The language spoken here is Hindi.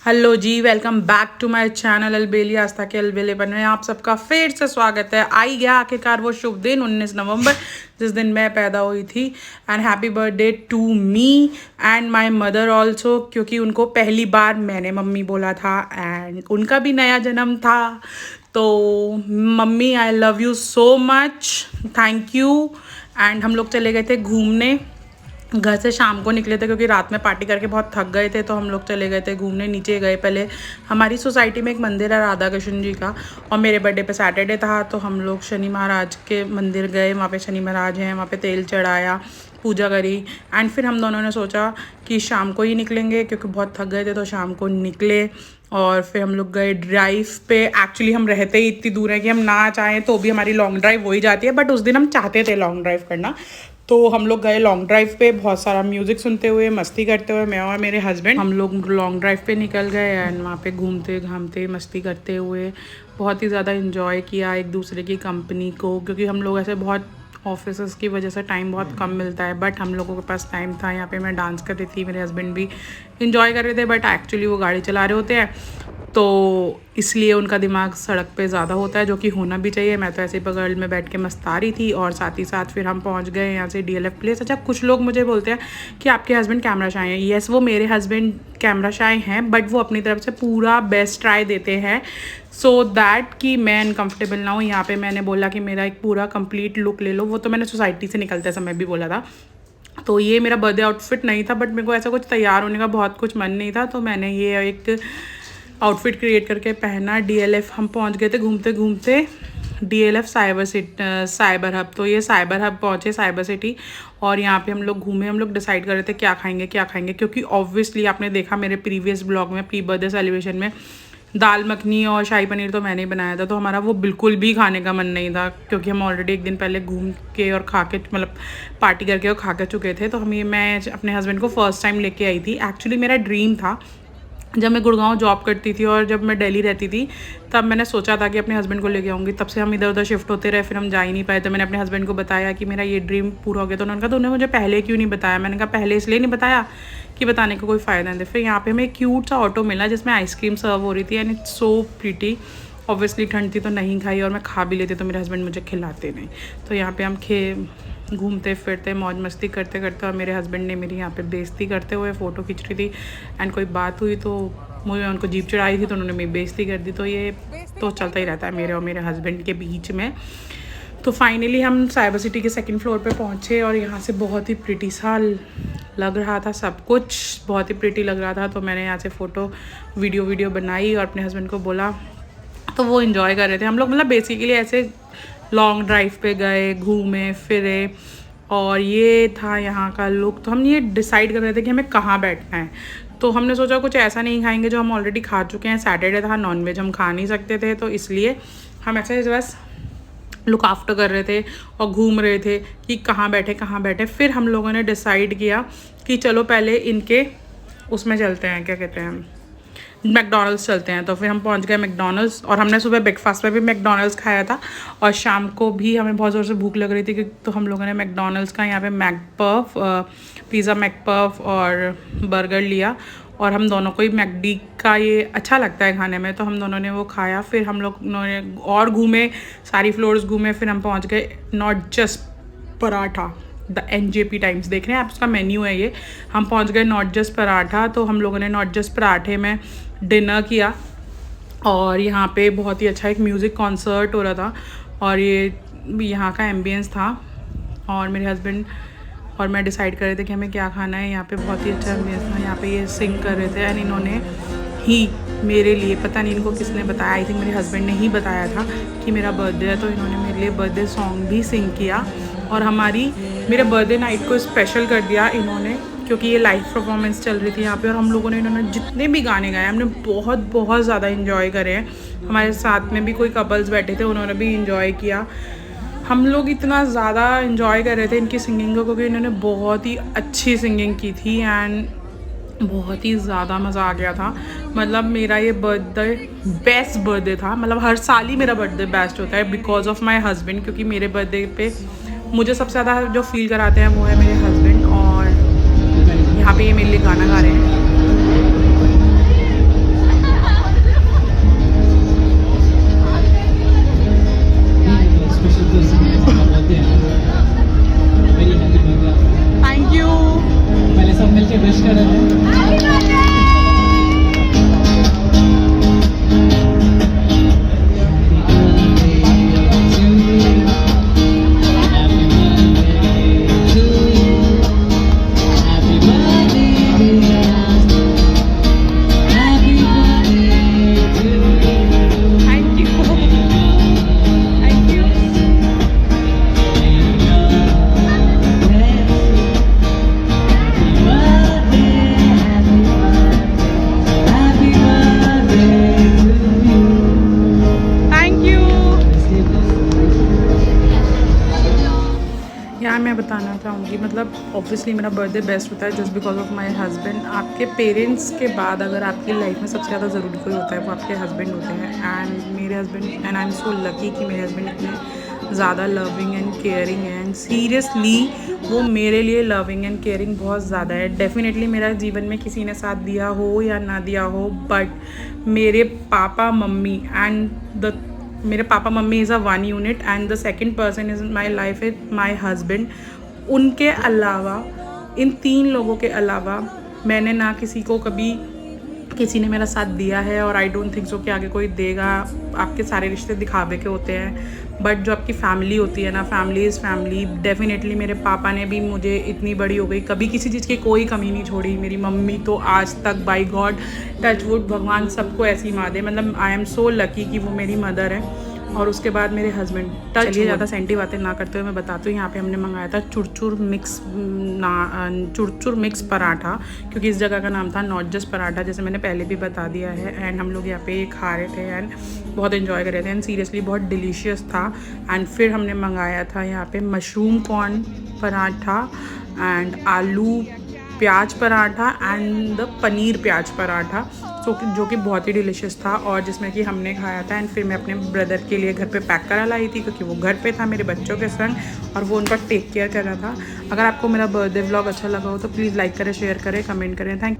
हेलो जी, welcome back to my channel Albeli Aastha के अलबेलेपन में आप सबका फिर से स्वागत है। आई गया आखिरकार वो शुभ दिन 19 नवंबर जिस दिन मैं पैदा हुई थी। And happy birthday to me and my mother also, क्योंकि उनको पहली बार मैंने मम्मी बोला था एंड उनका भी नया जन्म था। तो mummy, I love you so much, thank you. And हम लोग चले गए थे घूमने। घर से शाम को निकले थे क्योंकि रात में पार्टी करके बहुत थक गए थे, तो हम लोग चले गए थे घूमने। नीचे गए पहले, हमारी सोसाइटी में एक मंदिर है राधा कृष्ण जी का, और मेरे बर्थडे पे सैटरडे था तो हम लोग शनि महाराज के मंदिर गए। वहाँ पे शनि महाराज हैं, वहाँ पे तेल चढ़ाया, पूजा करी। एंड फिर हम दोनों ने सोचा कि शाम को ही निकलेंगे क्योंकि बहुत थक गए थे, तो शाम को निकले। और फिर हम लोग गए ड्राइव पे। एक्चुअली हम रहते ही इतनी दूर है कि हम ना चाहें तो भी हमारी लॉन्ग ड्राइव हो ही जाती है, बट उस दिन हम चाहते थे लॉन्ग ड्राइव करना। तो हम लोग गए लॉन्ग ड्राइव पे, बहुत सारा म्यूज़िक सुनते हुए, मस्ती करते हुए, मैं और मेरे हस्बैंड हम लोग लॉन्ग ड्राइव पे निकल गए। एंड वहाँ पे घूमते घामते मस्ती करते हुए बहुत ही ज़्यादा इन्जॉय किया एक दूसरे की कंपनी को, क्योंकि हम लोग ऐसे बहुत ऑफिस की वजह से टाइम बहुत कम मिलता है, बट हम लोगों के पास टाइम था। यहाँ पे मैं डांस कर रही थी, मेरे हस्बैंड भी इंजॉय कर रहे थे, बट एक्चुअली वो गाड़ी चला रहे होते हैं तो इसलिए उनका दिमाग सड़क पे ज़्यादा होता है, जो कि होना भी चाहिए। मैं तो ऐसे ही बगल में बैठ के मस्ता रही थी। और साथ ही साथ फिर हम पहुंच गए यहाँ से DLF प्लेस। अच्छा, कुछ लोग मुझे बोलते हैं कि आपके हस्बैंड कैमरा शाय हैं। येस, वो मेरे हस्बैंड कैमरा शाय हैं, बट वो अपनी तरफ से पूरा बेस्ट ट्राई देते हैं सो दैट कि मैं अनकम्फर्टेबल ना हूँ। यहाँ पे मैंने बोला कि मेरा एक पूरा कंप्लीट लुक ले लो, वो तो मैंने सोसाइटी से निकलते समय भी बोला था। तो ये मेरा बर्थडे आउटफिट नहीं था, बट मेरे को ऐसा कुछ तैयार होने का बहुत कुछ मन नहीं था, तो मैंने ये एक आउटफिट क्रिएट करके पहना। DLF हम पहुंच गए थे घूमते घूमते, DLF साइबर हब। तो ये साइबर हब पहुंचे, साइबर सिटी। और यहाँ पे हम लोग घूमे, हम लोग डिसाइड कर रहे थे क्या खाएंगे, क्योंकि ऑब्वियसली आपने देखा मेरे प्रीवियस ब्लॉग में, प्री बर्थडे सेलिब्रेशन में, दाल मखनी और शाही पनीर तो मैंने ही बनाया था, तो हमारा वो बिल्कुल भी खाने का मन नहीं था, क्योंकि हम ऑलरेडी एक दिन पहले घूम के और खा के, मतलब पार्टी करके और खा के चुके थे। तो मैं अपने हस्बैंड को फर्स्ट टाइम लेके आई थी। एक्चुअली मेरा ड्रीम था, जब मैं गुड़गांव जॉब करती थी और जब मैं दिल्ली रहती थी, तब मैंने सोचा था कि अपने हस्बैंड को लेके आऊँगी। तब से हम इधर उधर शिफ्ट होते रहे, फिर हम जा ही नहीं पाए। तो मैंने अपने हस्बैंड को बताया कि मेरा ये ड्रीम पूरा हो गया। तो उन्होंने कहा, तो उन्हें मुझे पहले क्यों नहीं बताया? मैंने कहा, पहले इसलिए नहीं बताया कि बताने का कोई फ़ायदा नहीं था। फिर यहाँ पे हमें एक क्यूट सा ऑटो मिला जिसमें आइसक्रीम सर्व हो रही थी, and it's so pretty. Obviously ठंड थी तो नहीं खाई, और मैं खा भी लेती तो मेरे हस्बैंड मुझे खिलाते नहीं। तो यहाँ पे हम घूमते फिरते मौज मस्ती करते करते, और मेरे हस्बैंड ने मेरी यहाँ पे बेइज्जती करते हुए फ़ोटो खींच रही थी। एंड कोई बात हुई तो मुझे उनको जीप चढ़ाई थी, तो उन्होंने मेरी बेइज्जती कर दी। तो ये तो चलता ही रहता है मेरे और मेरे हस्बैंड के बीच में। तो फाइनली हम साइबर सिटी के सेकंड फ्लोर पे पहुँचे, और यहाँ से बहुत ही प्रिटी सा लग रहा था, सब कुछ बहुत ही प्रिटी लग रहा था। तो मैंने यहाँ से फ़ोटो वीडियो बनाई और अपने हस्बैंड को बोला, तो वो इन्जॉय कर रहे थे। हम लोग मतलब बेसिकली ऐसे लॉन्ग ड्राइव पे गए, घूमे फिरे, और ये था यहाँ का लुक। तो हम ये डिसाइड कर रहे थे कि हमें कहाँ बैठना है। तो हमने सोचा कुछ ऐसा नहीं खाएंगे जो हम ऑलरेडी खा चुके हैं। सैटरडे था, नॉनवेज हम खा नहीं सकते थे, तो इसलिए हम ऐसे बस लुक आफ्टर कर रहे थे और घूम रहे थे कि कहाँ बैठे। फिर हम लोगों ने डिसाइड किया कि चलो पहले इनके उसमें चलते हैं, क्या कहते हैं, मैकडॉनल्ड्स चलते हैं। तो फिर हम पहुंच गए मैकडॉनल्ड्स, और हमने सुबह ब्रेकफास्ट में भी मैकडॉनल्ड्स खाया था, और शाम को भी हमें बहुत ज़ोर से भूख लग रही थी, तो हम लोगों ने मैकडॉनल्ड्स का यहाँ पे मैकपफ, पिज़्ज़ा मैकपफ और बर्गर लिया। और हम दोनों को ही मैकडी का ये अच्छा लगता है खाने में, तो हम दोनों ने वो खाया। फिर हम लोग ने और घूमे, सारी फ्लोर्स घूमे। फिर हम पहुँच गए not just paratha, the NJP times, देख रहे हैं आप, उसका मेन्यू है ये। हम पहुंच गए नॉट जस्ट पराठा। तो हम लोगों ने नॉट जस्ट पराठे में डिनर किया, और यहाँ पे बहुत ही अच्छा एक म्यूज़िक कॉन्सर्ट हो रहा था, और ये यहाँ का एम्बियंस था। और मेरे हस्बैंड और मैं डिसाइड कर रहे थे कि हमें क्या खाना है। यहाँ पे बहुत ही अच्छा एम्बियंस था, यहाँ पे ये सिंग कर रहे थे, एंड इन्होंने ही मेरे लिए, पता नहीं इनको किसने बताया, आई थिंक मेरे हस्बैंड ने ही बताया था कि मेरा बर्थडे है, तो इन्होंने मेरे लिए बर्थडे सॉन्ग भी सिंग किया, और मेरे बर्थडे नाइट को स्पेशल कर दिया इन्होंने, क्योंकि ये लाइव परफॉर्मेंस चल रही थी यहाँ पे। और हम लोगों ने, इन्होंने जितने भी गाने गाए हमने बहुत ज़्यादा इन्जॉय करे हैं। हमारे साथ में भी कोई कपल्स बैठे थे, उन्होंने भी इन्जॉय किया। हम लोग इतना ज़्यादा इन्जॉय कर रहे थे इनकी सिंगिंग को, क्योंकि इन्होंने बहुत ही अच्छी सिंगिंग की थी, एंड बहुत ही ज़्यादा मज़ा आ गया था। मतलब मेरा ये बर्थडे बेस्ट बर्थडे था। मतलब हर साल ही मेरा बर्थडे बेस्ट होता है बिकॉज ऑफ माई हस्बैंड, क्योंकि मेरे बर्थडे पे मुझे सबसे ज़्यादा जो फील कराते हैं वो है मेरे हस्बैंड। और यहाँ पे ये मेरे लिए गाना गा रहे हैं। मतलब ऑब्वियसली मेरा बर्थडे बेस्ट होता है just because of my husband. आपके पेरेंट्स के बाद अगर आपकी लाइफ में सबसे ज़्यादा ज़रूरी कोई होता है वो आपके हस्बैंड होते हैं। एंड मेरे husband, and I am so lucky कि मेरे हस्बैंड इतने ज़्यादा लविंग एंड केयरिंग हैं। एंड सीरियसली वो मेरे लिए लविंग एंड केयरिंग बहुत ज़्यादा है। डेफिनेटली मेरा जीवन में किसी ने साथ दिया हो या ना दिया हो, बट मेरे पापा मम्मी एंड मेरे papa mummy is a one unit and the second person is my life is my husband. उनके अलावा, इन 3 लोगों के अलावा मैंने ना किसी को कभी किसी ने मेरा साथ दिया है, और आई डोंट थिंक सो कि आगे कोई देगा। आपके सारे रिश्ते दिखावे के होते हैं, बट जो आपकी फैमिली होती है ना, फैमिली इज़ फैमिली। डेफिनेटली मेरे पापा ने भी मुझे इतनी बड़ी हो गई कभी किसी चीज़ की कोई कमी नहीं छोड़ी। मेरी मम्मी तो आज तक बाय गॉड टच वुड भगवान सबको ऐसी माँ दे, मतलब आई एम सो लकी कि वो मेरी मदर है। और उसके बाद मेरे हस्बैंड। चलिए ज़्यादा सेंटी बातें ना करते हुए मैं बताती हूँ। यहाँ पे हमने मंगाया था चुरचुर मिक्स पराठा, क्योंकि इस जगह का नाम था नॉट जस्ट पराठा, जैसे मैंने पहले भी बता दिया है। एंड हम लोग यहाँ पे खा रहे थे एंड बहुत इन्जॉय कर रहे थे एंड सीरियसली बहुत डिलीशियस था। एंड फिर हमने मंगाया था यहाँ पे मशरूम कॉर्न पराठा एंड आलू प्याज पराठा एंड द पनीर प्याज पराठा, जो कि बहुत ही डिलीशियस था, और जिसमें कि हमने खाया था। एंड फिर मैं अपने ब्रदर के लिए घर पे पैक करा लाई थी, क्योंकि वो घर पे था मेरे बच्चों के संग और वो उनका टेक केयर कर रहा था। अगर आपको मेरा बर्थडे व्लॉग अच्छा लगा हो तो प्लीज़ लाइक करें, शेयर करें, कमेंट करें। थैंक